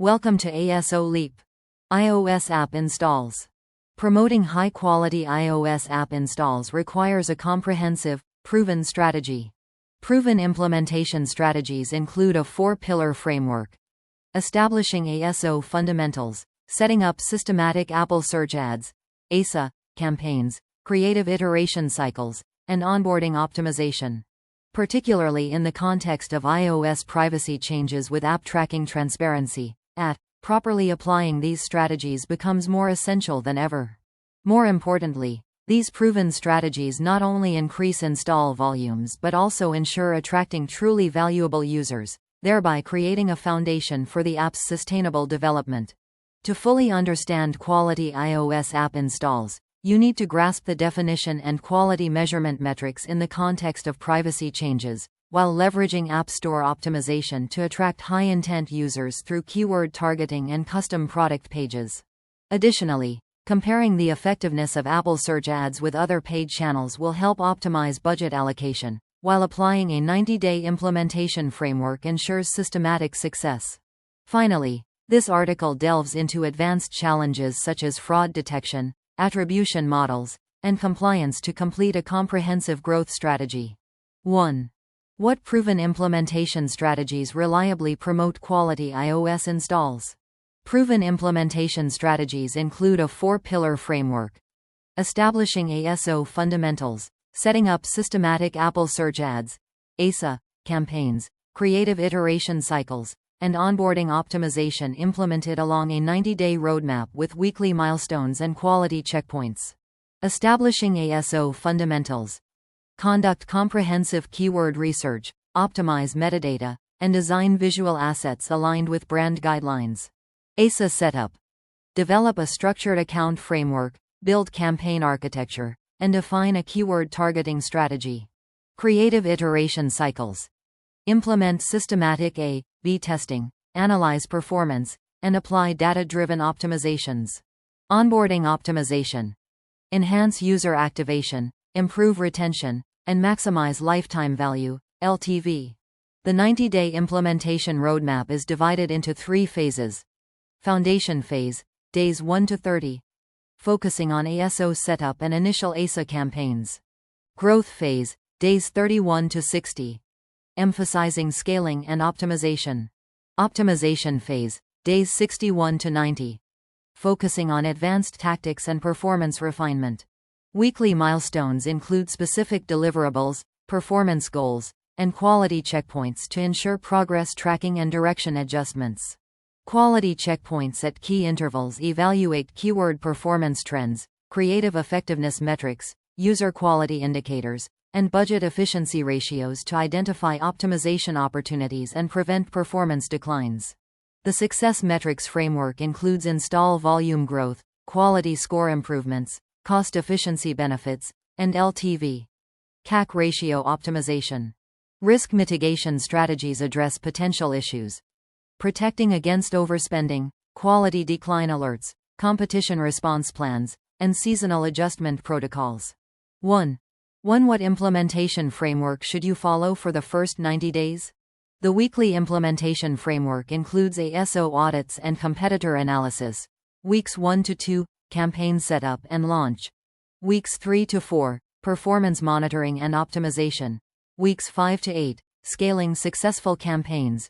Welcome to ASO Leap. iOS app installs. Promoting high-quality iOS app installs requires a comprehensive, proven strategy. Proven implementation strategies include a four-pillar framework: establishing ASO fundamentals, setting up systematic Apple Search Ads, ASA campaigns, creative iteration cycles, and onboarding optimization. Particularly in the context of iOS privacy changes with app tracking transparency, properly applying these strategies becomes more essential than ever. More importantly, these proven strategies not only increase install volumes but also ensure attracting truly valuable users, thereby creating a foundation for the app's sustainable development. To fully understand quality iOS app installs, you need to grasp the definition and quality measurement metrics in the context of privacy changes, while leveraging App Store optimization to attract high-intent users through keyword targeting and custom product pages. Additionally, comparing the effectiveness of Apple Search Ads with other paid channels will help optimize budget allocation, while applying a 90-day implementation framework ensures systematic success. Finally, this article delves into advanced challenges such as fraud detection, attribution models, and compliance to complete a comprehensive growth strategy. 1. What proven implementation strategies reliably promote quality iOS installs? Proven implementation strategies include a four-pillar framework: establishing ASO fundamentals, setting up systematic Apple Search Ads, ASA campaigns, creative iteration cycles, and onboarding optimization implemented along a 90-day roadmap with weekly milestones and quality checkpoints. Establishing ASO fundamentals. Conduct comprehensive keyword research, optimize metadata, and design visual assets aligned with brand guidelines. ASA setup. Develop a structured account framework, build campaign architecture, and define a keyword targeting strategy. Creative iteration cycles. Implement systematic A/B testing, analyze performance, and apply data-driven optimizations. Onboarding optimization. Enhance user activation, improve retention, and maximize lifetime value, LTV. The 90-day implementation roadmap is divided into three phases. Foundation phase, days 1 to 30, focusing on ASO setup and initial ASA campaigns. Growth phase, days 31 to 60, emphasizing scaling and optimization. Optimization phase, days 61 to 90, focusing on advanced tactics and performance refinement. Weekly milestones include specific deliverables, performance goals, and quality checkpoints to ensure progress tracking and direction adjustments. Quality checkpoints at key intervals evaluate keyword performance trends, creative effectiveness metrics, user quality indicators, and budget efficiency ratios to identify optimization opportunities and prevent performance declines. The success metrics framework includes install volume growth, quality score improvements, cost efficiency benefits, and LTV. CAC ratio optimization. Risk mitigation strategies address potential issues: protecting against overspending, quality decline alerts, competition response plans, and seasonal adjustment protocols. 1. What implementation framework should you follow for the first 90 days? The weekly implementation framework includes ASO audits and competitor analysis. Weeks 1 to 2, campaign setup and launch. Weeks 3 to 4, performance monitoring and optimization. Weeks 5 to 8, scaling successful campaigns.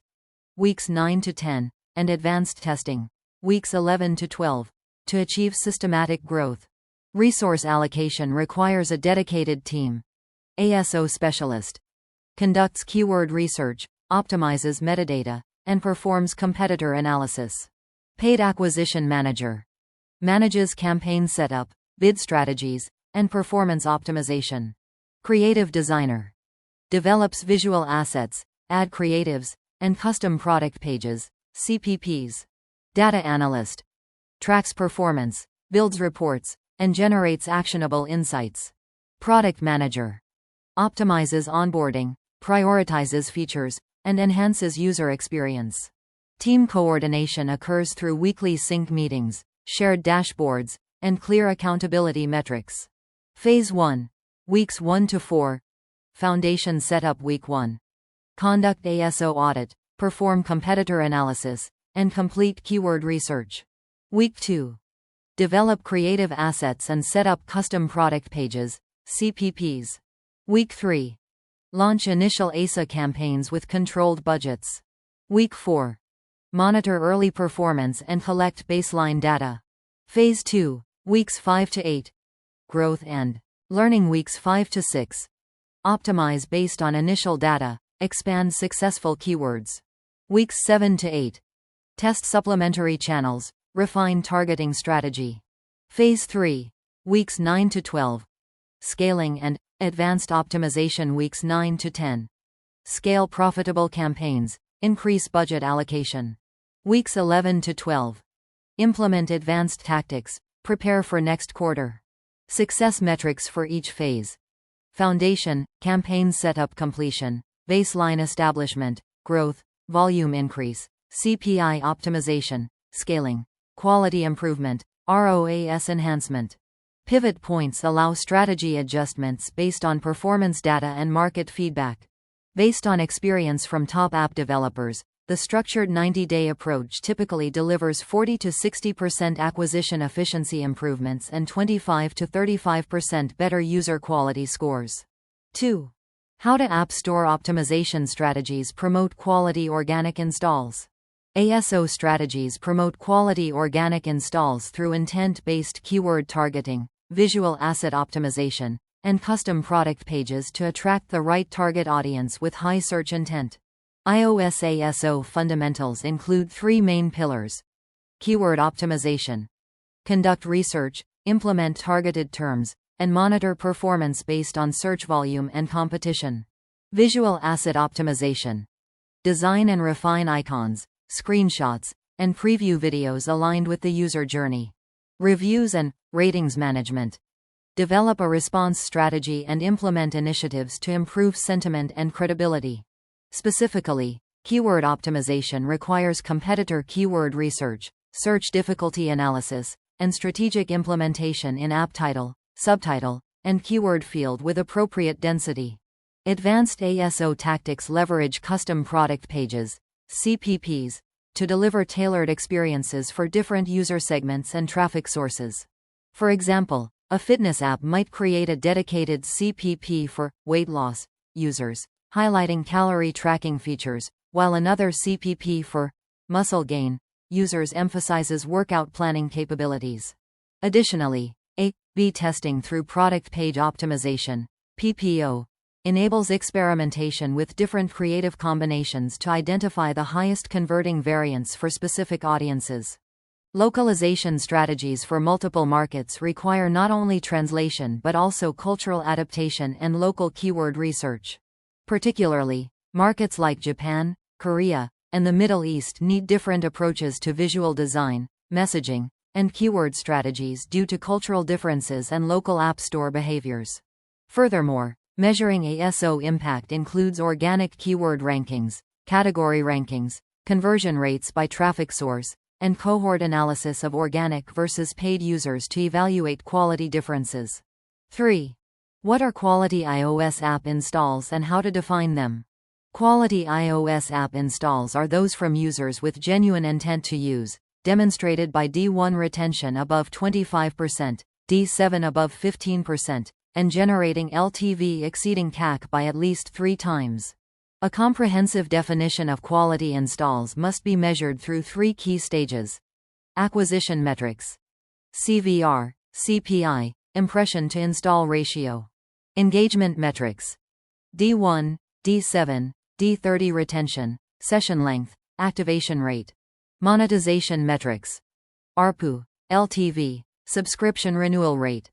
Weeks 9 to 10, and advanced testing. Weeks 11 to 12, to achieve systematic growth. Resource allocation requires a dedicated team. ASO specialist conducts keyword research, optimizes metadata, and performs competitor analysis. Paid acquisition manager manages campaign setup, bid strategies, and performance optimization. Creative designer develops visual assets, ad creatives, and custom product pages, CPPs. Data analyst tracks performance, builds reports, and generates actionable insights. Product manager optimizes onboarding, prioritizes features, and enhances user experience. Team coordination occurs through weekly sync meetings, shared dashboards, and clear accountability metrics. Phase 1. Weeks 1 to 4. Foundation setup. Week 1. Conduct ASO audit, perform competitor analysis, and complete keyword research. Week 2. Develop creative assets and set up custom product pages, CPPs. Week 3. Launch initial ASA campaigns with controlled budgets. Week 4. Monitor early performance and collect baseline data. Phase 2, weeks 5 to 8. Growth and learning weeks 5 to 6. Optimize based on initial data, expand successful keywords. Weeks 7 to 8. Test supplementary channels, refine targeting strategy. Phase 3, weeks 9 to 12. Scaling and advanced optimization weeks 9 to 10. Scale profitable campaigns, increase budget allocation. Weeks 11 to 12. Implement advanced tactics, prepare for next quarter. Success metrics for each phase. Foundation, campaign setup completion, baseline establishment, growth, volume increase, CPI optimization, scaling, quality improvement, ROAS enhancement. Pivot points allow strategy adjustments based on performance data and market feedback. Based on experience from top app developers, the structured 90-day approach typically delivers 40 to 60% acquisition efficiency improvements and 25 to 35% better user quality scores. 2. How to App Store optimization strategies promote quality organic installs. ASO strategies promote quality organic installs through intent-based keyword targeting, visual asset optimization, and custom product pages to attract the right target audience with high search intent. iOS ASO fundamentals include 3 main pillars. Keyword optimization. Conduct research, implement targeted terms, and monitor performance based on search volume and competition. Visual asset optimization. Design and refine icons, screenshots, and preview videos aligned with the user journey. Reviews and ratings management. Develop a response strategy and implement initiatives to improve sentiment and credibility. Specifically, keyword optimization requires competitor keyword research, search difficulty analysis, and strategic implementation in app title, subtitle, and keyword field with appropriate density. Advanced ASO tactics leverage custom product pages, CPPs, to deliver tailored experiences for different user segments and traffic sources. For example, a fitness app might create a dedicated CPP for weight loss users, highlighting calorie tracking features, while another CPP for muscle gain users emphasizes workout planning capabilities. Additionally, A/B testing through product page optimization, PPO, enables experimentation with different creative combinations to identify the highest converting variants for specific audiences. Localization strategies for multiple markets require not only translation but also cultural adaptation and local keyword research. Particularly, markets like Japan, Korea, and the Middle East need different approaches to visual design, messaging, and keyword strategies due to cultural differences and local app store behaviors. Furthermore, measuring ASO impact includes organic keyword rankings, category rankings, conversion rates by traffic source, and cohort analysis of organic versus paid users to evaluate quality differences. 3. What are quality iOS app installs and how to define them? Quality iOS app installs are those from users with genuine intent to use, demonstrated by D1 retention above 25%, D7 above 15%, and generating LTV exceeding CAC by at least 3 times. A comprehensive definition of quality installs must be measured through 3 key stages. Acquisition metrics. CVR, CPI, impression to install ratio. Engagement metrics. D1, D7, D30 retention, session length, activation rate. Monetization metrics. ARPU, LTV, subscription renewal rate.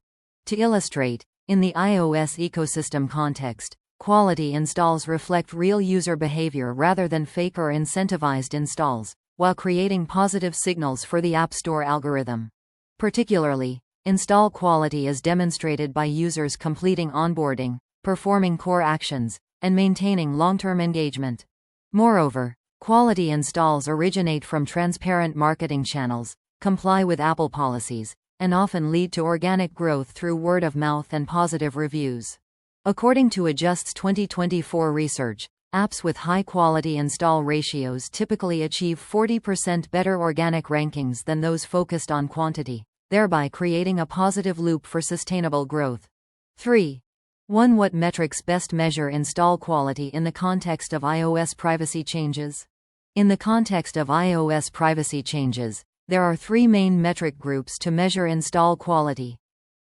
To illustrate, in the iOS ecosystem context, quality installs reflect real user behavior rather than fake or incentivized installs, while creating positive signals for the App Store algorithm. Particularly, install quality is demonstrated by users completing onboarding, performing core actions, and maintaining long-term engagement. Moreover, quality installs originate from transparent marketing channels, comply with Apple policies, and often lead to organic growth through word of mouth and positive reviews. According to Adjust's 2024 research, Apps with high-quality install ratios typically achieve 40% better organic rankings than those focused on quantity, thereby creating a positive loop for sustainable growth. 3. 1. What metrics best measure install quality in the context of iOS privacy changes? In the context of iOS privacy changes, there are three main metric groups to measure install quality: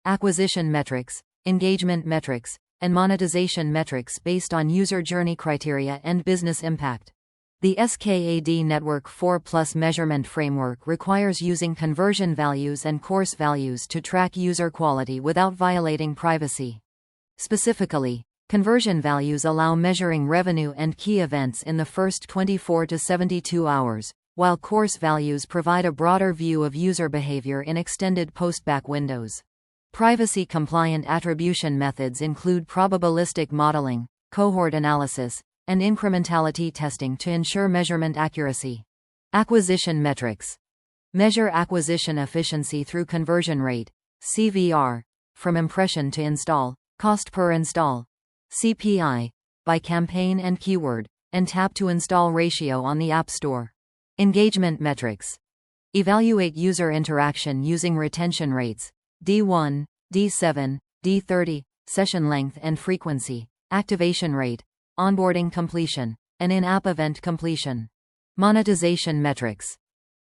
acquisition metrics, engagement metrics, and monetization metrics based on user journey criteria and business impact. The SKAD Network 4+ measurement framework requires using conversion values and course values to track user quality without violating privacy. Specifically, conversion values allow measuring revenue and key events in the first 24 to 72 hours, while course values provide a broader view of user behavior in extended postback windows. Privacy-compliant attribution methods include probabilistic modeling, cohort analysis, and incrementality testing to ensure measurement accuracy. Acquisition metrics measure acquisition efficiency through conversion rate, CVR, from impression to install, cost per install, CPI, by campaign and keyword, and tap-to-install ratio on the App Store. Engagement metrics evaluate user interaction using retention rates, D1, D7, D30, session length and frequency, activation rate, onboarding completion, and in-app event completion. Monetization metrics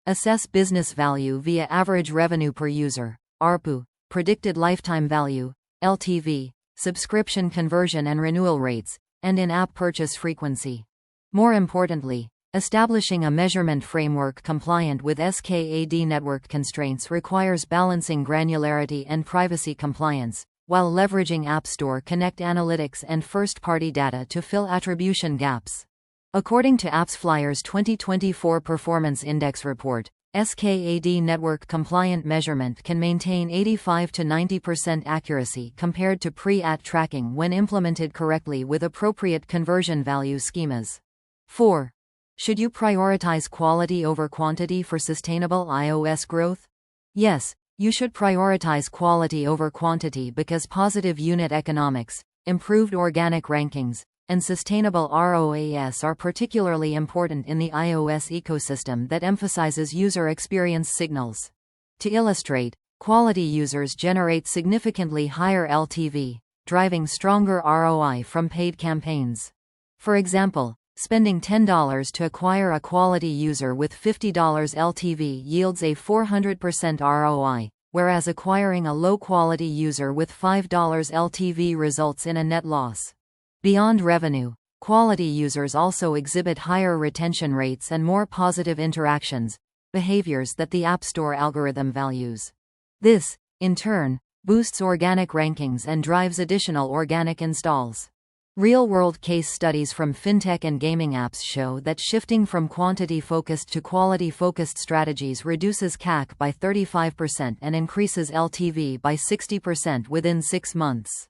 assess business value via average revenue per user, ARPU, predicted lifetime value, LTV, subscription conversion and renewal rates, and in-app purchase frequency. More importantly, establishing a measurement framework compliant with SKAD network constraints requires balancing granularity and privacy compliance, while leveraging App Store Connect analytics and first-party data to fill attribution gaps. According to AppsFlyer's 2024 Performance Index report, SKAD network compliant measurement can maintain 85 to 90% accuracy compared to pre-at tracking when implemented correctly with appropriate conversion value schemas. 4. Should you prioritize quality over quantity for sustainable iOS growth? Yes, you should prioritize quality over quantity because positive unit economics, improved organic rankings, and sustainable ROAS are particularly important in the iOS ecosystem that emphasizes user experience signals. To illustrate, quality users generate significantly higher LTV, driving stronger ROI from paid campaigns. For example, spending $10 to acquire a quality user with $50 LTV yields a 400% ROI, whereas acquiring a low-quality user with $5 LTV results in a net loss. Beyond revenue, quality users also exhibit higher retention rates and more positive interactions, behaviors that the App Store algorithm values. This, in turn, boosts organic rankings and drives additional organic installs. Real-world case studies from fintech and gaming apps show that shifting from quantity-focused to quality-focused strategies reduces CAC by 35% and increases LTV by 60% within 6 months.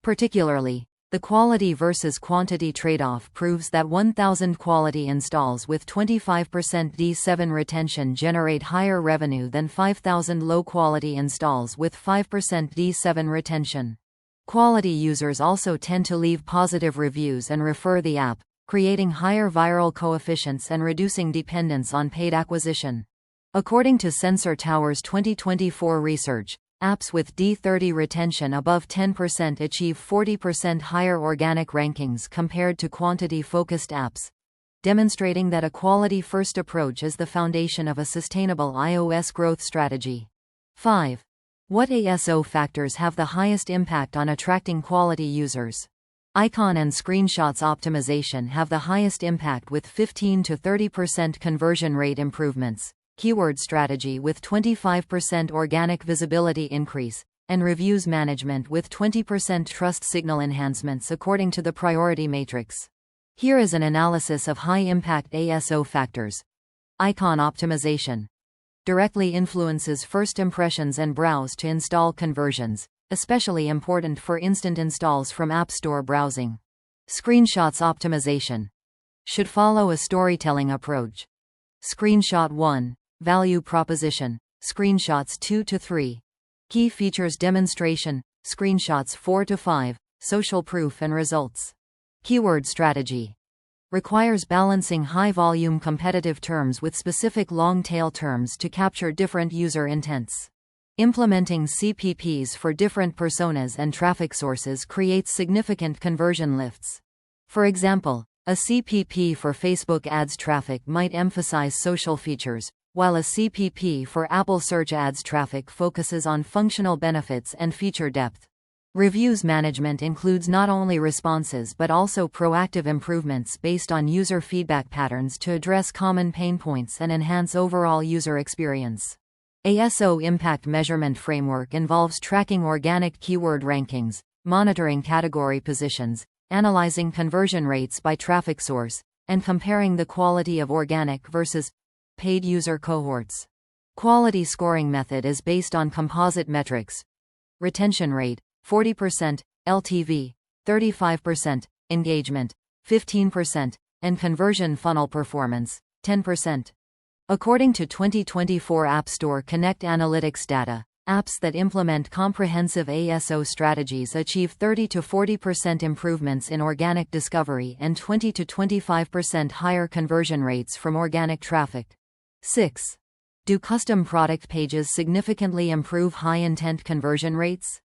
Particularly, the quality versus quantity trade-off proves that 1,000 quality installs with 25% D7 retention generate higher revenue than 5,000 low-quality installs with 5% D7 retention. Quality users also tend to leave positive reviews and refer the app, creating higher viral coefficients and reducing dependence on paid acquisition. According to Sensor Tower's 2024 research, apps with D30 retention above 10% achieve 40% higher organic rankings compared to quantity-focused apps, demonstrating that a quality-first approach is the foundation of a sustainable iOS growth strategy. 5. What ASO factors have the highest impact on attracting quality users? Icon and screenshots optimization have the highest impact with 15 to 30% conversion rate improvements, keyword strategy with 25% organic visibility increase, and reviews management with 20% trust signal enhancements according to the priority matrix. Here is an analysis of high-impact ASO factors. Icon optimization directly influences first impressions and browse to install conversions, especially important for instant installs from App Store browsing. Screenshots optimization should follow a storytelling approach. Screenshot 1, value proposition, screenshots 2 to 3, key features demonstration, screenshots 4 to 5, social proof and results. Keyword strategy requires balancing high-volume competitive terms with specific long-tail terms to capture different user intents. Implementing CPPs for different personas and traffic sources creates significant conversion lifts. For example, a CPP for Facebook ads traffic might emphasize social features, while a CPP for Apple Search ads traffic focuses on functional benefits and feature depth. Reviews management includes not only responses but also proactive improvements based on user feedback patterns to address common pain points and enhance overall user experience. ASO Impact Measurement Framework involves tracking organic keyword rankings, monitoring category positions, analyzing conversion rates by traffic source, and comparing the quality of organic versus paid user cohorts. Quality scoring method is based on composite metrics: retention rate, 40%, LTV, 35%, engagement, 15%, and conversion funnel performance, 10%. According to 2024 App Store Connect analytics data, apps that implement comprehensive ASO strategies achieve 30 to 40% improvements in organic discovery and 20 to 25% higher conversion rates from organic traffic. 6. Do custom product pages significantly improve high-intent conversion rates?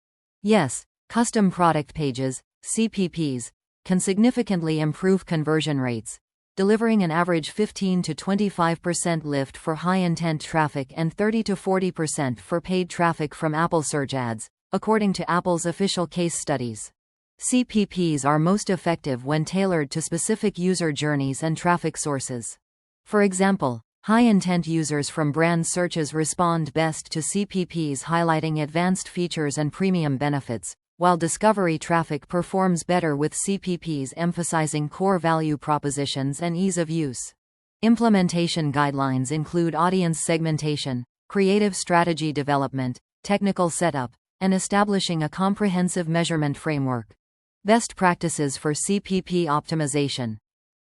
Yes, custom product pages, CPPs, can significantly improve conversion rates, delivering an average 15 to 25% lift for high-intent traffic and 30 to 40% for paid traffic from Apple Search ads, according to Apple's official case studies. CPPs are most effective when tailored to specific user journeys and traffic sources. For example, high-intent users from brand searches respond best to CPPs highlighting advanced features and premium benefits, while discovery traffic performs better with CPPs emphasizing core value propositions and ease of use. Implementation guidelines include audience segmentation, creative strategy development, technical setup, and establishing a comprehensive measurement framework. Best practices for CPP optimization.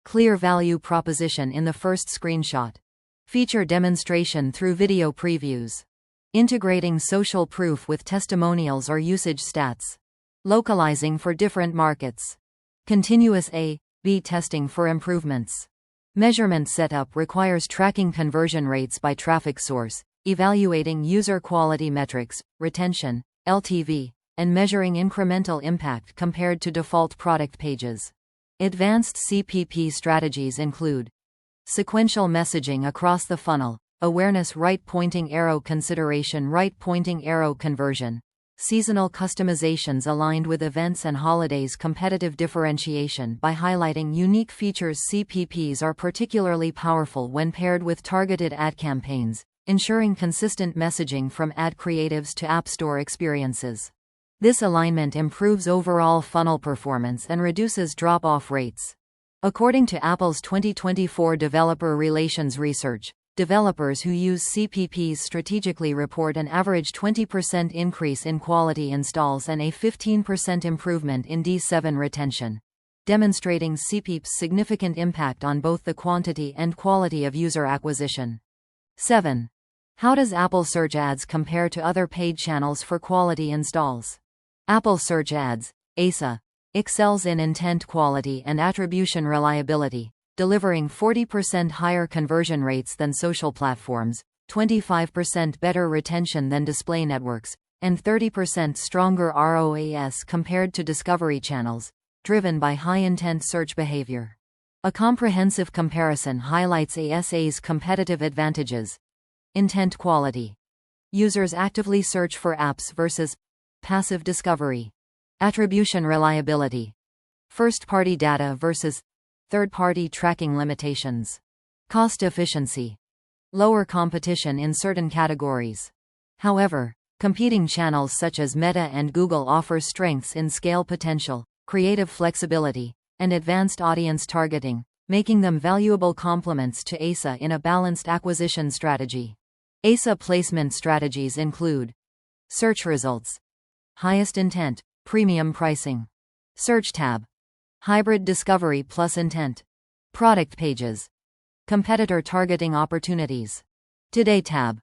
Clear value proposition in the first screenshot. Feature demonstration through video previews. Integrating social proof with testimonials or usage stats. Localizing for different markets. Continuous A/B testing for improvements. Measurement setup requires tracking conversion rates by traffic source, evaluating user quality metrics, retention, LTV, and measuring incremental impact compared to default product pages. Advanced CPP strategies include sequential messaging across the funnel, awareness right-pointing arrow consideration right-pointing arrow conversion, seasonal customizations aligned with events and holidays competitive differentiation by highlighting unique features. CPPs are particularly powerful when paired with targeted ad campaigns, ensuring consistent messaging from ad creatives to App Store experiences. This alignment improves overall funnel performance and reduces drop-off rates. According to Apple's 2024 Developer Relations Research, developers who use CPPs strategically report an average 20% increase in quality installs and a 15% improvement in D7 retention, demonstrating CPP's significant impact on both the quantity and quality of user acquisition. 7. How does Apple Search Ads compare to other paid channels for quality installs? Apple Search Ads, ASA, excels in intent quality and attribution reliability, delivering 40% higher conversion rates than social platforms, 25% better retention than display networks, and 30% stronger ROAS compared to discovery channels, driven by high-intent search behavior. A comprehensive comparison highlights ASA's competitive advantages. Intent quality. Users actively search for apps versus passive discovery. Attribution reliability. First-party data versus third-party tracking limitations. Cost efficiency. Lower competition in certain categories. However, competing channels such as Meta and Google offer strengths in scale potential, creative flexibility, and advanced audience targeting, making them valuable complements to ASA in a balanced acquisition strategy. ASA placement strategies include search results, highest intent, premium pricing, search tab, hybrid discovery plus intent, product pages, competitor targeting opportunities, Today tab,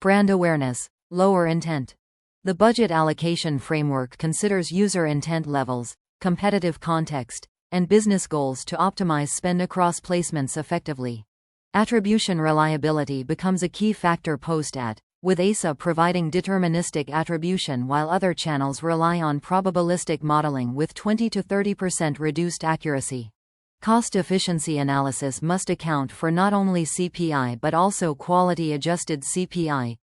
brand awareness, lower intent. The budget allocation framework considers user intent levels, competitive context, and business goals to optimize spend across placements effectively. Attribution reliability becomes a key factor post-ad, with ASA providing deterministic attribution while other channels rely on probabilistic modeling with 20 to 30% reduced accuracy. Cost efficiency analysis must account for not only CPI but also quality-adjusted CPI,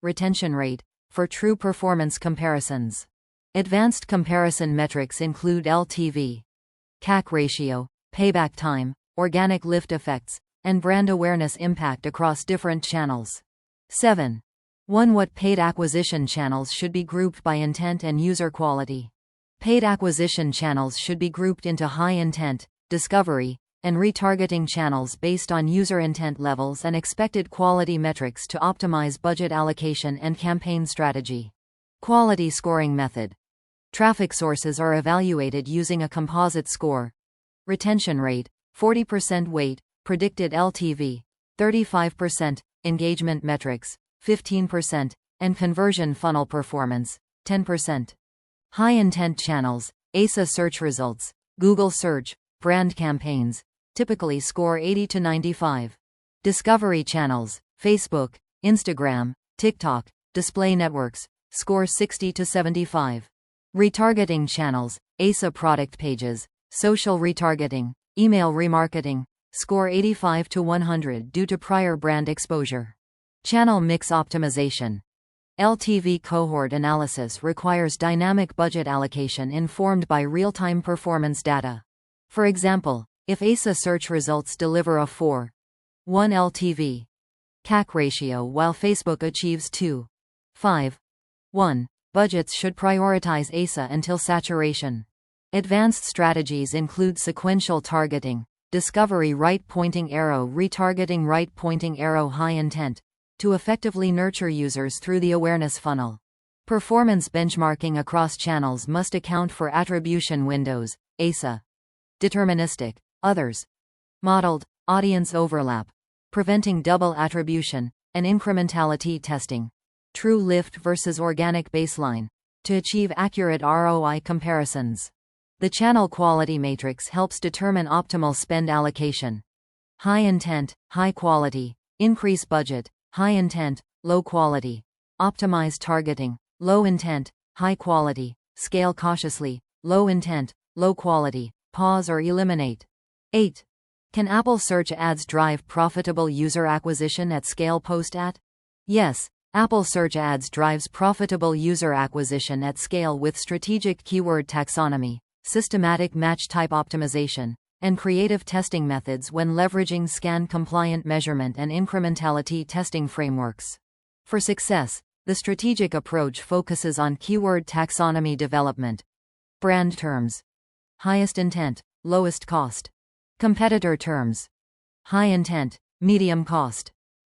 retention rate, for true performance comparisons. Advanced comparison metrics include LTV, CAC ratio, payback time, organic lift effects, and brand awareness impact across different channels. 7. 1. What paid acquisition channels should be grouped by intent and user quality? Paid acquisition channels should be grouped into high intent, discovery, and retargeting channels based on user intent levels and expected quality metrics to optimize budget allocation and campaign strategy. Quality scoring method. Traffic sources are evaluated using a composite score. Retention rate, 40% weight, predicted LTV, 35%, engagement metrics, 15%, and conversion funnel performance, 10%. High-intent channels, ASA search results, Google search, brand campaigns, typically score 80 to 95. Discovery channels, Facebook, Instagram, TikTok, display networks, score 60 to 75. Retargeting channels, ASA product pages, social retargeting, email remarketing, score 85 to 100 due to prior brand exposure. Channel mix optimization. LTV cohort analysis requires dynamic budget allocation informed by real-time performance data. For example, if ASA search results deliver a 4:1 LTV CAC ratio while Facebook achieves 2:5:1, budgets should prioritize ASA until saturation. Advanced strategies include sequential targeting, discovery right pointing arrow, retargeting right pointing arrow, high intent, to effectively nurture users through the awareness funnel. Performance benchmarking across channels must account for attribution windows, ASA, deterministic, others, modeled, audience overlap, preventing double attribution, and incrementality testing, true lift versus organic baseline, to achieve accurate ROI comparisons. The channel quality matrix helps determine optimal spend allocation. High intent, high quality, increase budget, high intent, low quality, optimize targeting, low intent, high quality, scale cautiously, low intent, low quality, pause or eliminate. 8. Can Apple Search Ads drive profitable user acquisition at scale post-ad? Yes, Apple Search Ads drives profitable user acquisition at scale with strategic keyword taxonomy, systematic match type optimization, and creative testing methods when leveraging scan-compliant measurement and incrementality testing frameworks. For success, the strategic approach focuses on keyword taxonomy development, brand terms, highest intent, lowest cost, competitor terms, high intent, medium cost,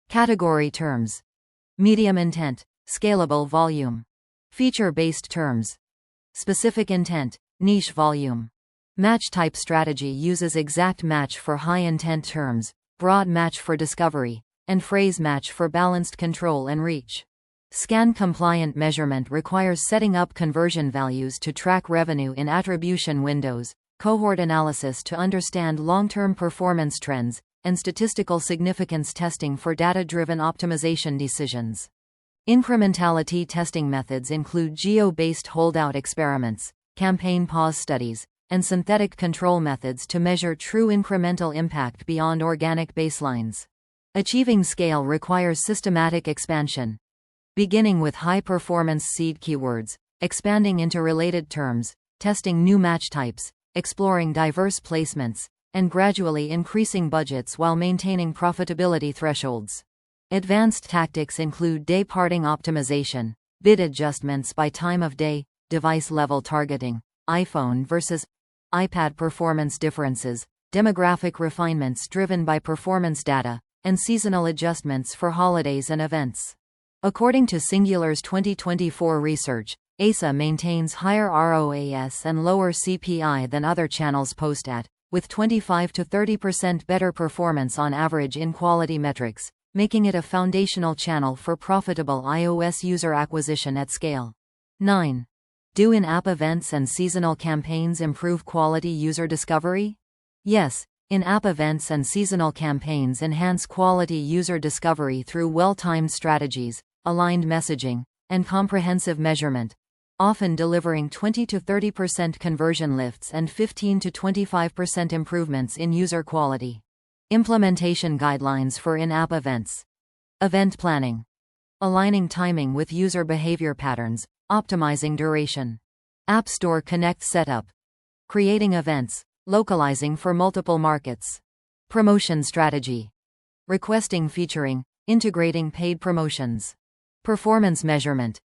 category terms, medium intent, scalable volume, feature-based terms, specific intent, niche volume. Match type strategy uses exact match for high intent terms, broad match for discovery, and phrase match for balanced control and reach. Scan compliant measurement requires setting up conversion values to track revenue in attribution windows, cohort analysis to understand long-term performance trends, and statistical significance testing for data-driven optimization decisions. Incrementality testing methods include geo-based holdout experiments, campaign pause studies, and synthetic control methods to measure true incremental impact beyond organic baselines. Achieving scale requires systematic expansion, beginning with high-performance seed keywords, expanding into related terms, testing new match types, exploring diverse placements, and gradually increasing budgets while maintaining profitability thresholds. Advanced tactics include day-parting optimization, bid adjustments by time of day, device-level targeting, iPhone versus iPad performance differences, demographic refinements driven by performance data, and seasonal adjustments for holidays and events. According to Singular's 2024 research, ASA maintains higher ROAS and lower CPI than other channels post-ad, with 25 to 30% better performance on average in quality metrics, making it a foundational channel for profitable iOS user acquisition at scale. 9. Do in-app events and seasonal campaigns improve quality user discovery? Yes, in-app events and seasonal campaigns enhance quality user discovery through well-timed strategies, aligned messaging, and comprehensive measurement, often delivering 20 to 30% conversion lifts and 15 to 25% improvements in user quality. Implementation guidelines for in-app events. Event planning. Aligning timing with user behavior patterns, optimizing duration. App Store Connect setup. Creating events, localizing for multiple markets. Promotion strategy. Requesting featuring, integrating paid promotions. Performance measurement.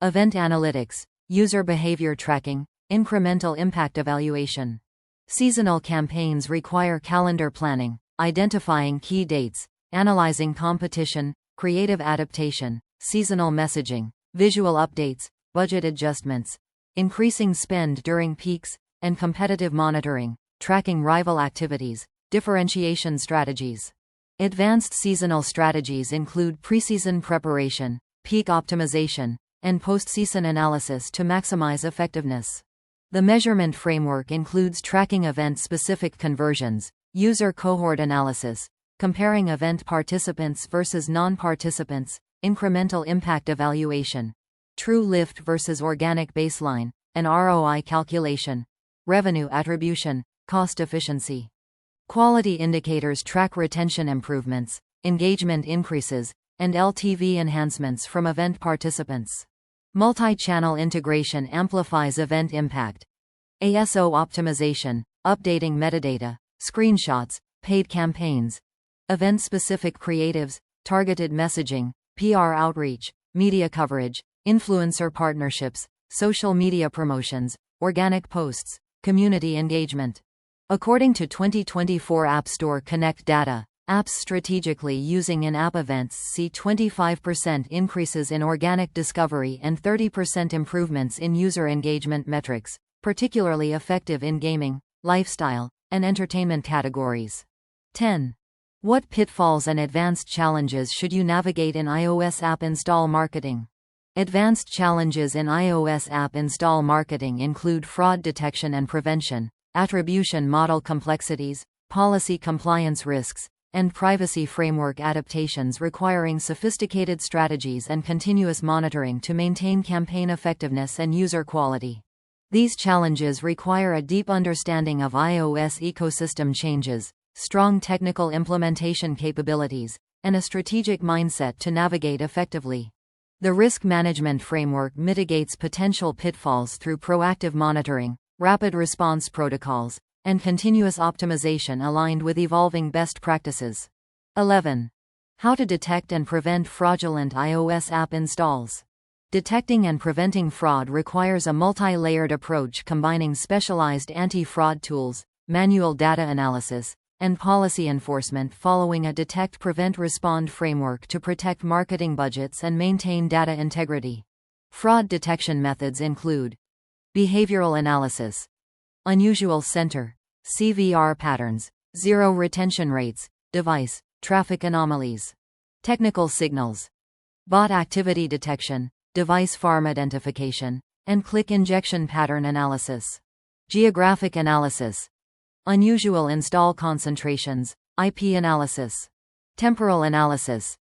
Event analytics, user behavior tracking, incremental impact evaluation. Seasonal campaigns require calendar planning, identifying key dates, analyzing competition, creative adaptation, seasonal messaging, visual updates, budget adjustments, increasing spend during peaks, and competitive monitoring, tracking rival activities, differentiation strategies. Advanced seasonal strategies include preseason preparation, peak optimization, and post-season analysis to maximize effectiveness. The measurement framework includes tracking event-specific conversions, user cohort analysis, comparing event participants versus non-participants, incremental impact evaluation, true lift versus organic baseline, and ROI calculation, revenue attribution, cost efficiency. Quality indicators track retention improvements, engagement increases, and LTV enhancements from event participants. Multi-channel integration amplifies event impact. ASO optimization, updating metadata, screenshots, paid campaigns, event-specific creatives, targeted messaging, PR outreach, media coverage, influencer partnerships, social media promotions, organic posts, community engagement. According to 2024 App Store Connect data, apps strategically using in-app events see 25% increases in organic discovery and 30% improvements in user engagement metrics, particularly effective in gaming, lifestyle, and entertainment categories. 10. What pitfalls and advanced challenges should you navigate in iOS app install marketing? Advanced challenges in iOS app install marketing include fraud detection and prevention, attribution model complexities, policy compliance risks, and privacy framework adaptations requiring sophisticated strategies and continuous monitoring to maintain campaign effectiveness and user quality. These challenges require a deep understanding of iOS ecosystem changes, strong technical implementation capabilities, and a strategic mindset to navigate effectively. The risk management framework mitigates potential pitfalls through proactive monitoring, rapid response protocols, and continuous optimization aligned with evolving best practices. 11. How to detect and prevent fraudulent iOS app installs. Detecting and preventing fraud requires a multi-layered approach combining specialized anti-fraud tools, manual data analysis, and policy enforcement following a detect, prevent, respond framework to protect marketing budgets and maintain data integrity. Fraud detection methods include behavioral analysis, unusual center, CVR patterns, zero retention rates, device, traffic anomalies, technical signals, bot activity detection, device farm identification, and click injection pattern analysis. Geographic analysis, unusual install concentrations, IP analysis, temporal analysis,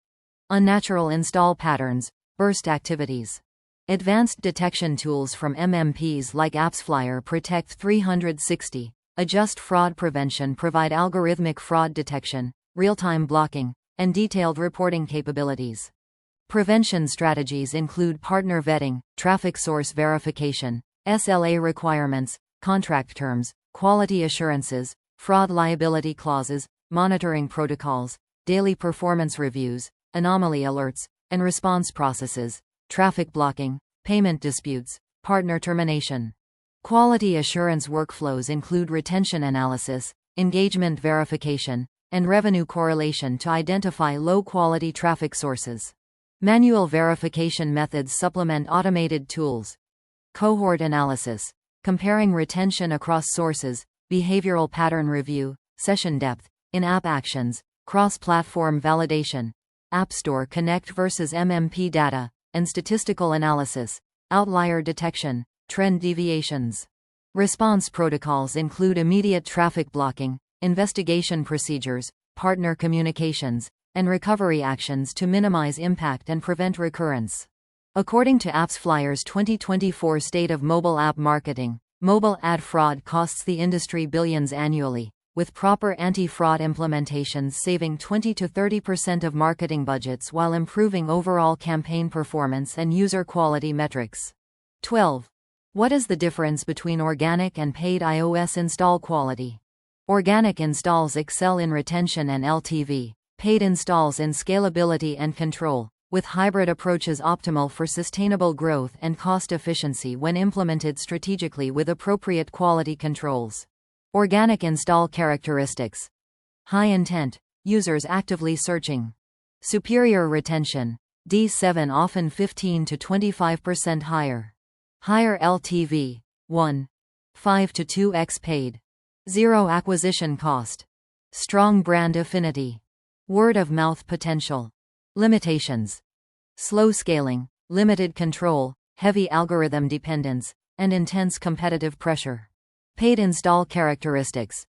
unnatural install patterns, burst activities. Advanced detection tools from MMPs like AppsFlyer Protect 360, Adjust Fraud Prevention provide algorithmic fraud detection, real-time blocking, and detailed reporting capabilities. Prevention strategies include partner vetting, traffic source verification, SLA requirements, contract terms, quality assurances, fraud liability clauses, monitoring protocols, daily performance reviews, anomaly alerts, and response processes, traffic blocking, payment disputes, partner termination. Quality assurance workflows include retention analysis, engagement verification, and revenue correlation to identify low-quality traffic sources. Manual verification methods supplement automated tools. Cohort analysis, comparing retention across sources, behavioral pattern review, session depth, in-app actions, cross-platform validation, App Store Connect versus MMP data, and statistical analysis, outlier detection, Trend deviations. Response protocols include immediate traffic blocking, investigation procedures, partner communications, and recovery actions to minimize impact and prevent recurrence. According to AppsFlyer's 2024 State of Mobile App Marketing, mobile ad fraud costs the industry billions annually, with proper anti-fraud implementations saving 20 to 30% of marketing budgets while improving overall campaign performance and user quality metrics. 12. What is the difference between organic and paid iOS install quality? Organic installs excel in retention and LTV, paid installs in scalability and control, with hybrid approaches optimal for sustainable growth and cost efficiency when implemented strategically with appropriate quality controls. Organic install characteristics. High intent, users actively searching. Superior retention, D7 often 15 to 25% higher. Higher LTV, 1.5 to 2x paid. 0 acquisition cost. Strong brand affinity. Word of mouth potential. Limitations. Slow scaling, limited control, heavy algorithm dependence, and intense competitive pressure. Paid install characteristics.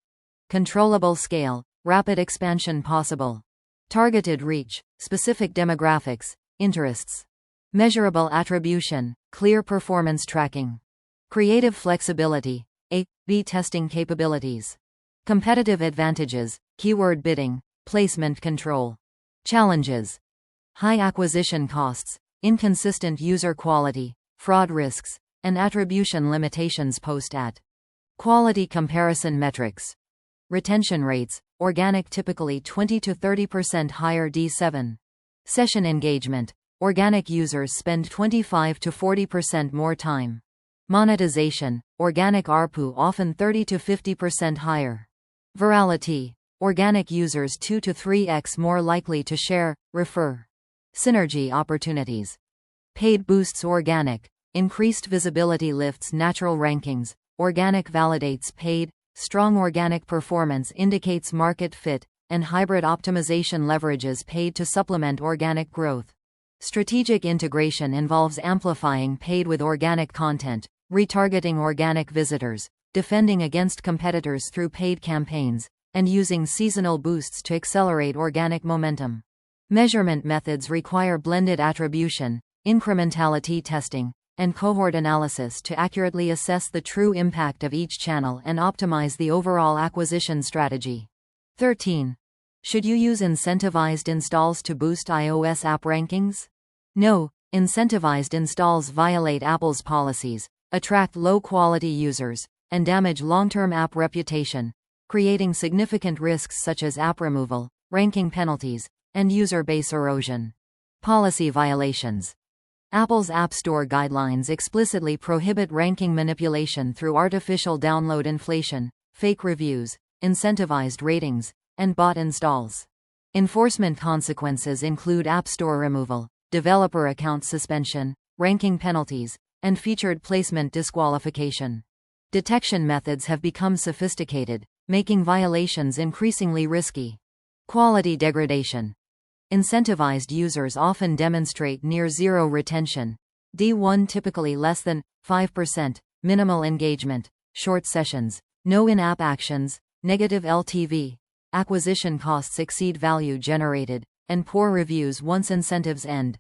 Controllable scale, rapid expansion possible. Targeted reach, specific demographics, interests. Measurable attribution, clear performance tracking. Creative flexibility, A/B testing capabilities. Competitive advantages, keyword bidding, placement control. Challenges. High acquisition costs, inconsistent user quality, fraud risks, and attribution limitations post-ad. Quality comparison metrics. Retention rates, organic typically 20 to 30% higher D7. Session engagement, organic users spend 25 to 40% more time. Monetization, organic ARPU often 30 to 50% higher. Virality, organic users 2 to 3x more likely to share, refer. Synergy opportunities. Paid boosts organic, increased visibility lifts natural rankings, organic validates paid, strong organic performance indicates market fit, and hybrid optimization leverages paid to supplement organic growth. Strategic integration involves amplifying paid with organic content, retargeting organic visitors, defending against competitors through paid campaigns, and using seasonal boosts to accelerate organic momentum. Measurement methods require blended attribution, incrementality testing, and cohort analysis to accurately assess the true impact of each channel and optimize the overall acquisition strategy. 13. Should you use incentivized installs to boost iOS app rankings? No, incentivized installs violate Apple's policies, attract low-quality users, and damage long-term app reputation, creating significant risks such as app removal, ranking penalties, and user base erosion. Policy violations. Apple's App Store guidelines explicitly prohibit ranking manipulation through artificial download inflation, fake reviews, incentivized ratings, and bot installs. Enforcement consequences include App Store removal, developer account suspension, ranking penalties, and featured placement disqualification. Detection methods have become sophisticated, making violations increasingly risky. Quality degradation. Incentivized users often demonstrate near zero retention, D1 typically less than 5%, minimal engagement, short sessions, no in-app actions, negative LTV, acquisition costs exceed value generated, and poor reviews once incentives end.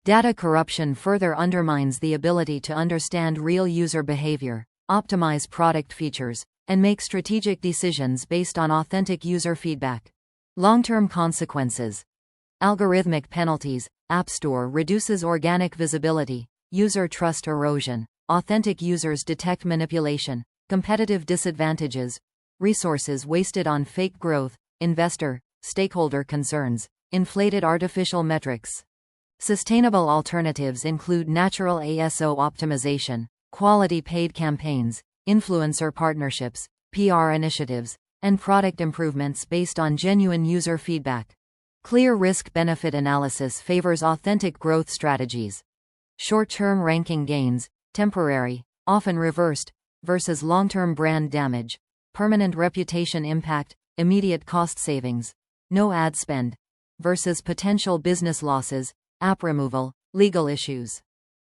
Data corruption further undermines the ability to understand real user behavior, optimize product features, and make strategic decisions based on authentic user feedback. Long-term consequences. Algorithmic penalties. App Store reduces organic visibility, user trust erosion, authentic users detect manipulation, competitive disadvantages, resources wasted on fake growth, investor, stakeholder concerns, inflated artificial metrics. Sustainable alternatives include natural ASO optimization, quality paid campaigns, influencer partnerships, PR initiatives, and product improvements based on genuine user feedback. Clear risk-benefit analysis favors authentic growth strategies. Short-term ranking gains, temporary, often reversed, versus long-term brand damage, permanent reputation impact, immediate cost savings, no ad spend, versus potential business losses, app removal, legal issues.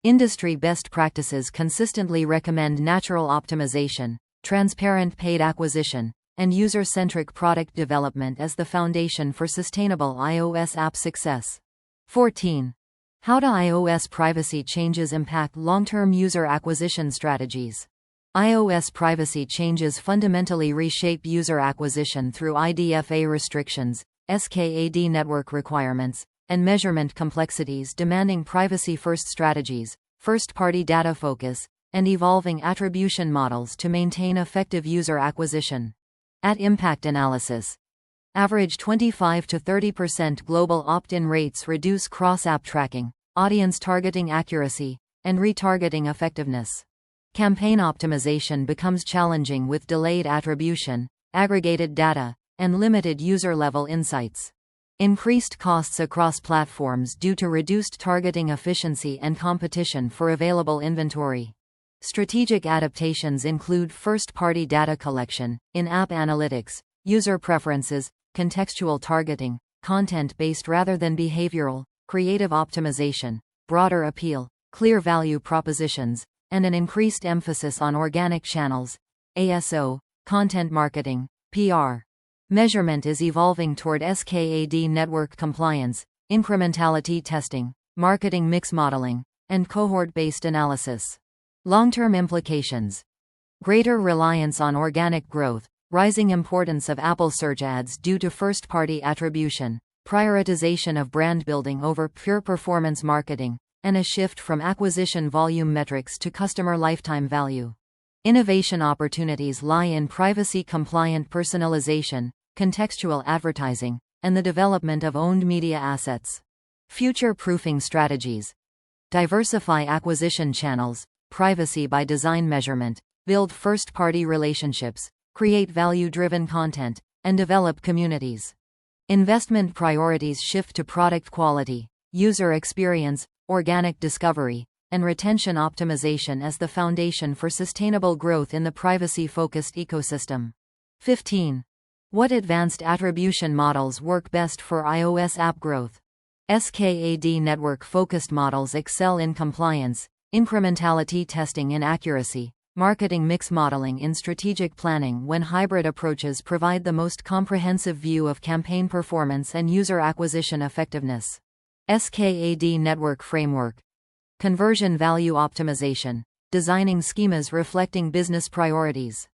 Industry best practices consistently recommend natural optimization, transparent paid acquisition, and user-centric product development as the foundation for sustainable iOS app success. 14. How do iOS privacy changes impact long-term user acquisition strategies? iOS privacy changes fundamentally reshape user acquisition through IDFA restrictions, SKAD network requirements, and measurement complexities demanding privacy-first strategies, first-party data focus, and evolving attribution models to maintain effective user acquisition. At impact analysis, average 25 to 30% global opt-in rates reduce cross-app tracking, audience targeting accuracy, and retargeting effectiveness. Campaign optimization becomes challenging with delayed attribution, aggregated data, and limited user-level insights. Increased costs across platforms due to reduced targeting efficiency and competition for available inventory. Strategic adaptations include first-party data collection, in-app analytics, user preferences, contextual targeting, content-based rather than behavioral, creative optimization, broader appeal, clear value propositions, and an increased emphasis on organic channels, ASO, content marketing, PR. Measurement is evolving toward SKAD network compliance, incrementality testing, marketing mix modeling, and cohort-based analysis. Long-term implications. Greater reliance on organic growth, rising importance of Apple search ads due to first-party attribution, prioritization of brand building over pure performance marketing, and a shift from acquisition volume metrics to customer lifetime value. Innovation opportunities lie in privacy-compliant personalization, contextual advertising, and the development of owned media assets. Future-proofing strategies. Diversify acquisition channels, privacy by design measurement, build first-party relationships, create value-driven content, and develop communities. Investment priorities shift to product quality, user experience, organic discovery, and retention optimization as the foundation for sustainable growth in the privacy-focused ecosystem. 15. What advanced attribution models work best for iOS app growth? SKAD network-focused models excel in compliance, incrementality testing in accuracy, marketing mix modeling in strategic planning when hybrid approaches provide the most comprehensive view of campaign performance and user acquisition effectiveness. SKAD network framework. Conversion value optimization, designing schemas reflecting business priorities.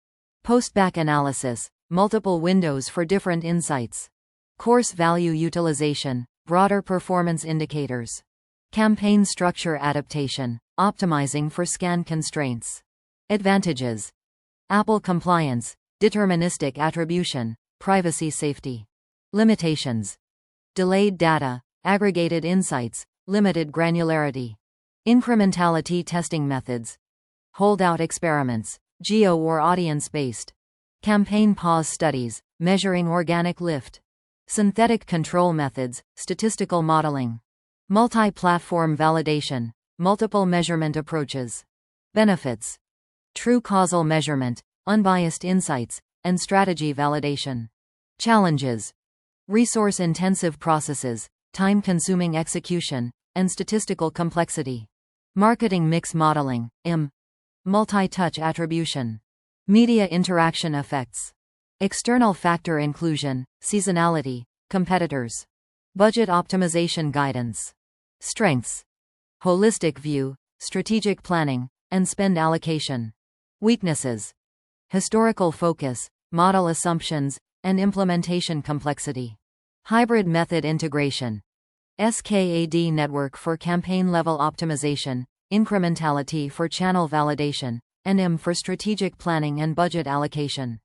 Post-back analysis, multiple windows for different insights. Course value utilization, broader performance indicators. Campaign structure adaptation, optimizing for scan constraints. Advantages. Apple compliance, deterministic attribution, privacy safety. Limitations. Delayed data, aggregated insights, limited granularity. Incrementality testing methods. Holdout experiments, geo or audience-based. Campaign pause studies, measuring organic lift. Synthetic control methods, statistical modeling. Multi-platform validation, multiple measurement approaches. Benefits. True causal measurement, unbiased insights, and strategy validation. Challenges. Resource-intensive processes, time-consuming execution, and statistical complexity. Marketing mix modeling, IM. Multi-touch attribution. Media interaction effects. External factor inclusion, seasonality, competitors. Budget optimization guidance. Strengths. Holistic view, strategic planning, and spend allocation. Weaknesses. Historical focus, model assumptions, and implementation complexity. Hybrid method integration. SKAD network for campaign-level optimization, incrementality for channel validation, and IM for strategic planning and budget allocation.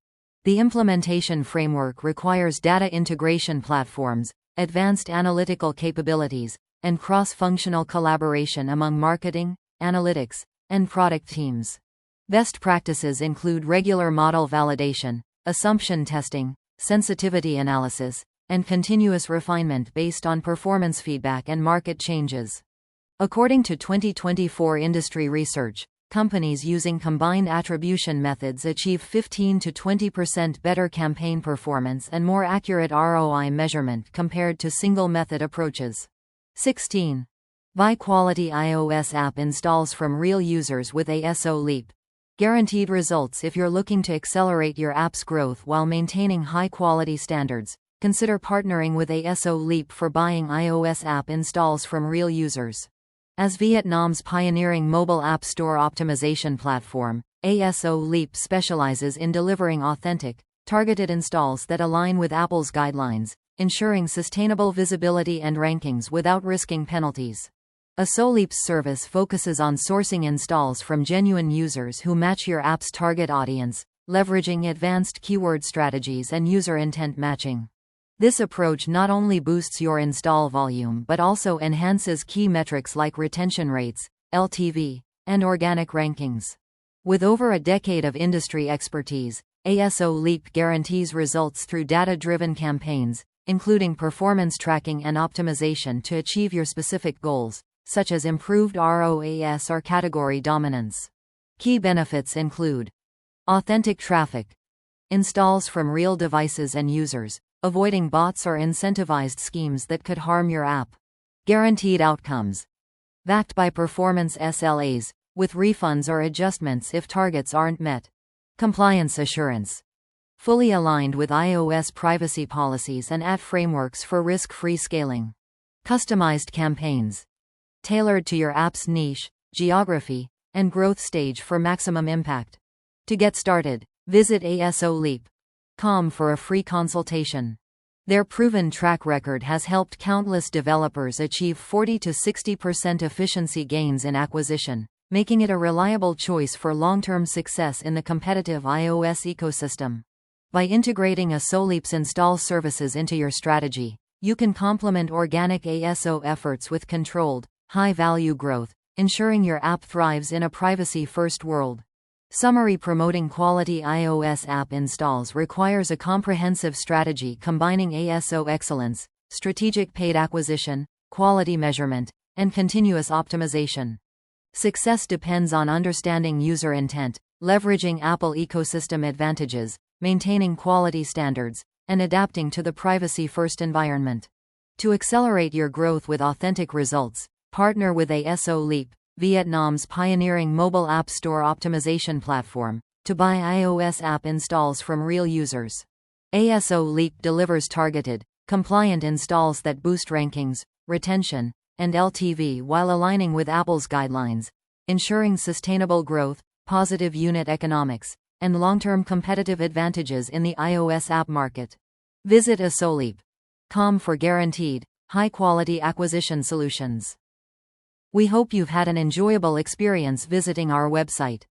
The implementation framework requires data integration platforms, advanced analytical capabilities, and cross-functional collaboration among marketing, analytics, and product teams. Best practices include regular model validation, assumption testing, sensitivity analysis, and continuous refinement based on performance feedback and market changes. According to 2024 industry research, companies using combined attribution methods achieve 15 to 20% better campaign performance and more accurate ROI measurement compared to single-method approaches. 16. High-quality iOS app installs from real users with ASO Leap. Guaranteed results. If you're looking to accelerate your app's growth while maintaining high-quality standards, consider partnering with ASO Leap for buying iOS app installs from real users. As Vietnam's pioneering mobile app store optimization platform, ASO Leap specializes in delivering authentic, targeted installs that align with Apple's guidelines, ensuring sustainable visibility and rankings without risking penalties. ASO Leap's service focuses on sourcing installs from genuine users who match your app's target audience, leveraging advanced keyword strategies and user intent matching. This approach not only boosts your install volume but also enhances key metrics like retention rates, LTV, and organic rankings. With over a decade of industry expertise, ASO Leap guarantees results through data-driven campaigns, including performance tracking and optimization to achieve your specific goals, such as improved ROAS or category dominance. Key benefits include authentic traffic, installs from real devices and users, avoiding bots or incentivized schemes that could harm your app. Guaranteed outcomes, backed by performance SLAs, with refunds or adjustments if targets aren't met. Compliance assurance, fully aligned with iOS privacy policies and ATT frameworks for risk-free scaling. Customized campaigns, tailored to your app's niche, geography, and growth stage for maximum impact. To get started, visit asoleap.com for a free consultation. Their proven track record has helped countless developers achieve 40 to 60% efficiency gains in acquisition, making it a reliable choice for long-term success in the competitive iOS ecosystem. By integrating ASO Leap's install services into your strategy, you can complement organic ASO efforts with controlled, high-value growth, ensuring your app thrives in a privacy-first world. Summary: promoting quality iOS app installs requires a comprehensive strategy combining ASO excellence, strategic paid acquisition, quality measurement, and continuous optimization. Success depends on understanding user intent, leveraging Apple ecosystem advantages, maintaining quality standards, and adapting to the privacy-first environment. To accelerate your growth with authentic results, partner with ASO Leap, Vietnam's pioneering mobile app store optimization platform, to buy iOS app installs from real users. ASO Leap delivers targeted, compliant installs that boost rankings, retention, and LTV while aligning with Apple's guidelines, ensuring sustainable growth, positive unit economics, and long-term competitive advantages in the iOS app market. Visit asoleap.com for guaranteed, high-quality acquisition solutions. We hope you've had an enjoyable experience visiting our website.